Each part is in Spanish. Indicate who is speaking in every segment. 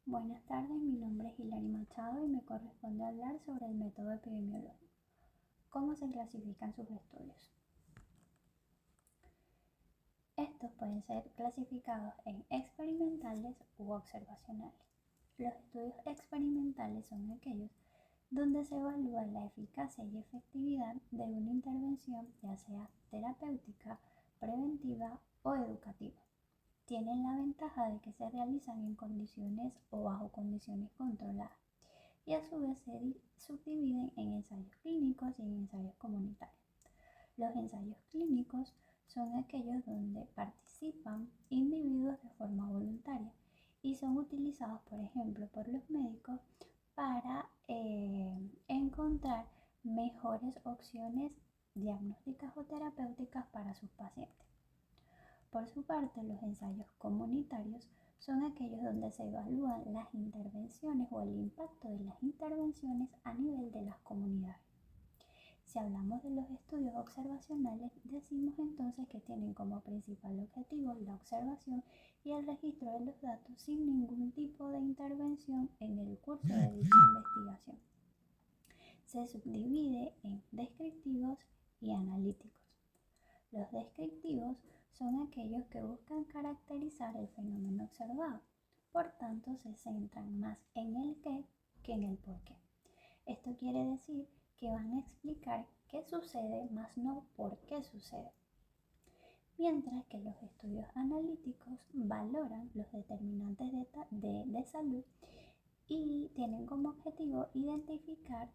Speaker 1: Buenas tardes, mi nombre es Hilary Machado y me corresponde hablar sobre el método epidemiológico. ¿Cómo se clasifican sus estudios? Estos pueden ser clasificados en experimentales u observacionales. Los estudios experimentales son aquellos donde se evalúa la eficacia y efectividad de una intervención, ya sea terapéutica, preventiva o educativa. Tienen la ventaja de que se realizan en condiciones o bajo condiciones controladas y a su vez se subdividen en ensayos clínicos y en ensayos comunitarios. Los ensayos clínicos son aquellos donde participan individuos de forma voluntaria y son utilizados, por ejemplo, por los médicos para encontrar mejores opciones diagnósticas o terapéuticas para sus pacientes. Por su parte, los ensayos comunitarios son aquellos donde se evalúan las intervenciones o el impacto de las intervenciones a nivel de las comunidades. Si hablamos de los estudios observacionales, decimos entonces que tienen como principal objetivo la observación y el registro de los datos sin ningún tipo de intervención en el curso de dicha investigación. Se subdivide en descriptivos y analíticos. Los descriptivos son aquellos que buscan caracterizar el fenómeno observado, por tanto se centran más en el qué que en el por qué. Esto quiere decir que van a explicar qué sucede, más no por qué sucede. Mientras que los estudios analíticos valoran los determinantes de salud y tienen como objetivo identificar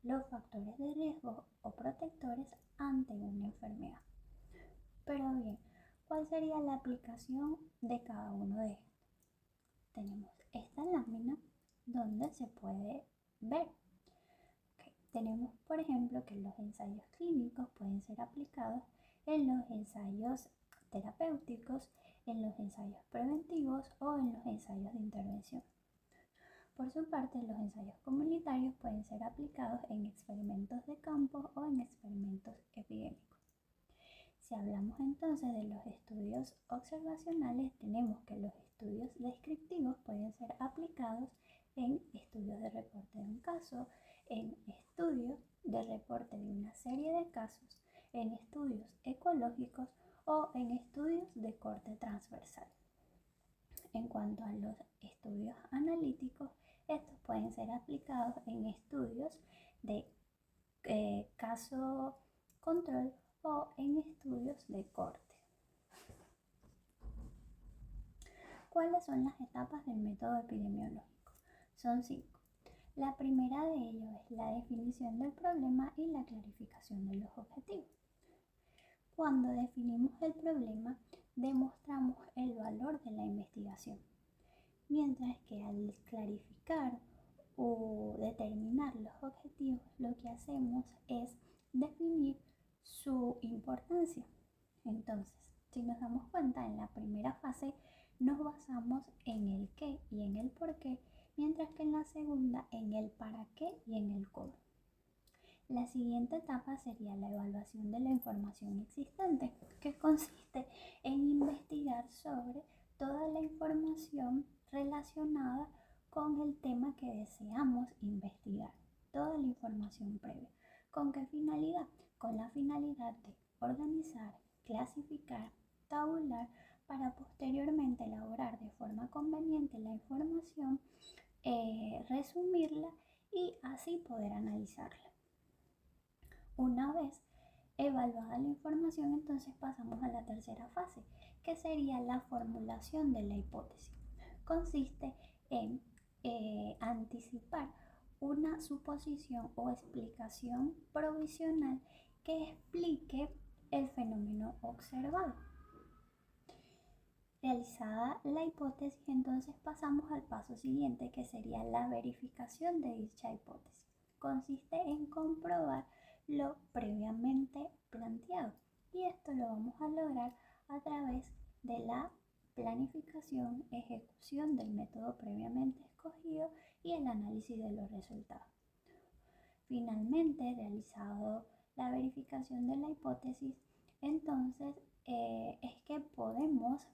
Speaker 1: los factores de riesgo o protectores ante una enfermedad. Pero bien, ¿cuál sería la aplicación de cada uno de estos? Tenemos esta lámina donde se puede ver. Tenemos, por ejemplo, que los ensayos clínicos pueden ser aplicados en los ensayos terapéuticos, en los ensayos preventivos o en los ensayos de intervención. Por su parte, los ensayos comunitarios pueden ser aplicados en experimentos de campo o en experimentos epidémicos. Si hablamos entonces de los estudios observacionales, tenemos que los estudios descriptivos pueden ser aplicados en estudios de reporte de un caso, en estudios de reporte de una serie de casos, en estudios ecológicos o en estudios de corte transversal. En cuanto a los estudios analíticos, estos pueden ser aplicados en estudios de caso control o en estudios de corte. ¿Cuáles son las etapas del método epidemiológico? Son 5. La primera de ellos es la definición del problema y la clarificación de los objetivos. Cuando definimos el problema, demostramos el valor de la investigación, mientras que al clarificar o determinar los objetivos, lo que hacemos es definir su importancia. Entonces, si nos damos cuenta, en la primera fase nos basamos en el qué y en el por qué, mientras que en la segunda en el para qué y en el cómo. La siguiente etapa sería la evaluación de la información existente, que consiste en investigar sobre toda la información relacionada con el tema que deseamos investigar, toda la información previa. ¿Con qué finalidad? Con la finalidad de organizar, clasificar, tabular, para posteriormente elaborar de forma conveniente la información, resumirla y así poder analizarla. Una vez evaluada la información, entonces pasamos a la tercera fase, que sería la formulación de la hipótesis. Consiste en anticipar una suposición o explicación provisional que explique el fenómeno observado. Realizada la hipótesis, entonces pasamos al paso siguiente, que sería la verificación de dicha hipótesis. Consiste en comprobar lo previamente planteado, y esto lo vamos a lograr a través de la planificación, ejecución del método previamente escogido y el análisis de los resultados. Finalmente, realizado la verificación de la hipótesis, entonces es que podemos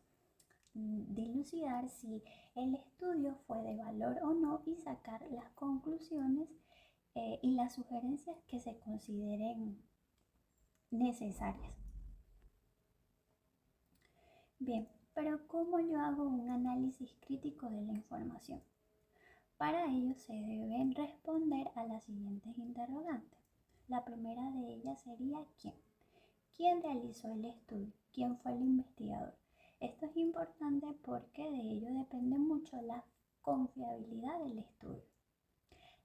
Speaker 1: dilucidar si el estudio fue de valor o no y sacar las conclusiones y las sugerencias que se consideren necesarias. Bien, pero ¿cómo yo hago un análisis crítico de la información? Para ello se deben responder a las siguientes interrogantes. La primera de ellas sería ¿quién? ¿Quién realizó el estudio? ¿Quién fue el investigador? Esto es importante porque de ello depende mucho la confiabilidad del estudio.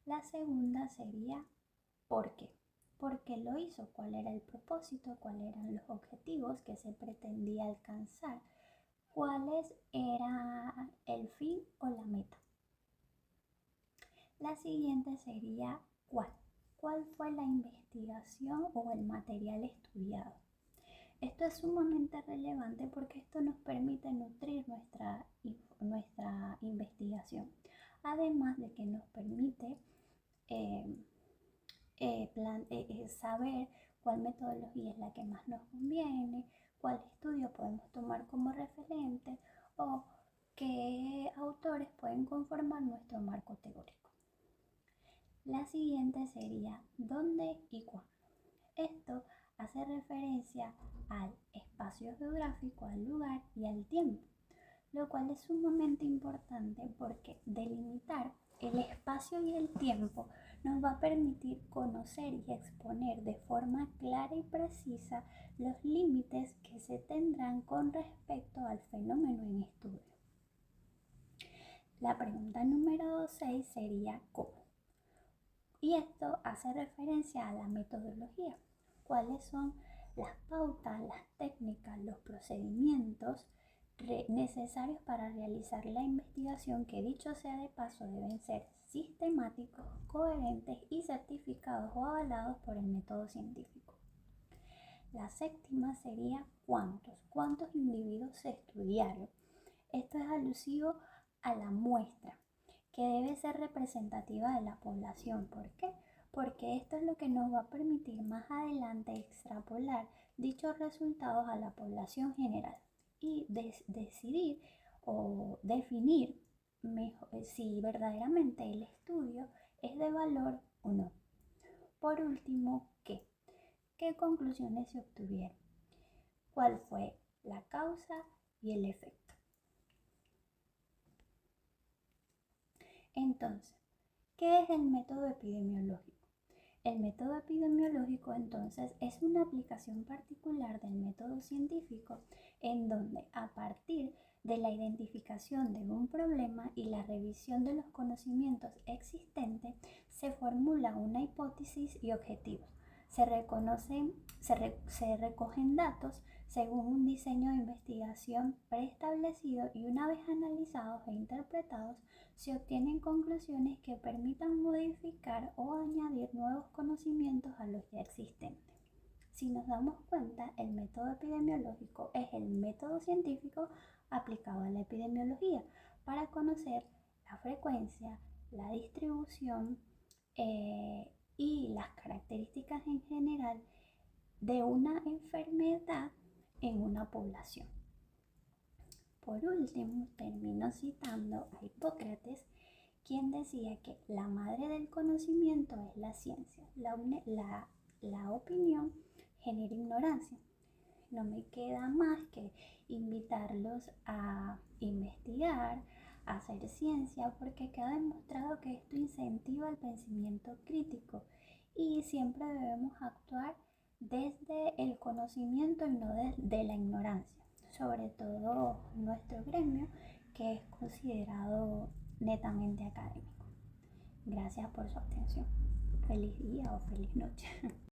Speaker 1: La segunda sería ¿por qué? ¿Por qué lo hizo? ¿Cuál era el propósito? ¿Cuáles eran los objetivos que se pretendía alcanzar? ¿Cuáles era el fin o la meta? La siguiente sería ¿cuál? ¿Cuál fue la investigación o el material estudiado? Esto es sumamente relevante porque esto nos permite nutrir nuestra investigación, además de que nos permite saber cuál metodología es la que más nos conviene, cuál estudio podemos tomar como referente o qué autores pueden conformar nuestro marco teórico. La siguiente sería ¿dónde y cuándo? Esto hace referencia al espacio geográfico, al lugar y al tiempo, lo cual es sumamente importante porque delimitar el espacio y el tiempo nos va a permitir conocer y exponer de forma clara y precisa los límites que se tendrán con respecto al fenómeno en estudio. La pregunta número 6 sería ¿cómo? Y esto hace referencia a la metodología. ¿Cuáles son las pautas, las técnicas, los procedimientos necesarios para realizar la investigación, que dicho sea de paso deben ser sistemáticos, coherentes y certificados o avalados por el método científico? La séptima sería ¿cuántos individuos se estudiaron? Esto es alusivo a la muestra, que debe ser representativa de la población. ¿Por qué? Porque esto es lo que nos va a permitir más adelante extrapolar dichos resultados a la población general y decidir o definir si verdaderamente el estudio es de valor o no. Por último, ¿qué conclusiones se obtuvieron? ¿Cuál fue la causa y el efecto? Entonces, ¿qué es el método epidemiológico? El método epidemiológico entonces es una aplicación particular del método científico en donde a partir de la identificación de un problema y la revisión de los conocimientos existentes se formula una hipótesis y objetivos. Se recogen datos según un diseño de investigación preestablecido y una vez analizados e interpretados se obtienen conclusiones que permitan modificar o añadir nuevos conocimientos a los ya existentes. Si nos damos cuenta, el método epidemiológico es el método científico aplicado a la epidemiología para conocer la frecuencia, la distribución y las características en general de una enfermedad en una población. Por último, termino citando a Hipócrates, quien decía que la madre del conocimiento es la ciencia. La opinión genera ignorancia. No me queda más que invitarlos a investigar, a hacer ciencia, porque queda demostrado que esto incentiva el pensamiento crítico y siempre debemos actuar desde el conocimiento y no desde la ignorancia, sobre todo nuestro gremio, que es considerado netamente académico. Gracias por su atención. Feliz día o feliz noche.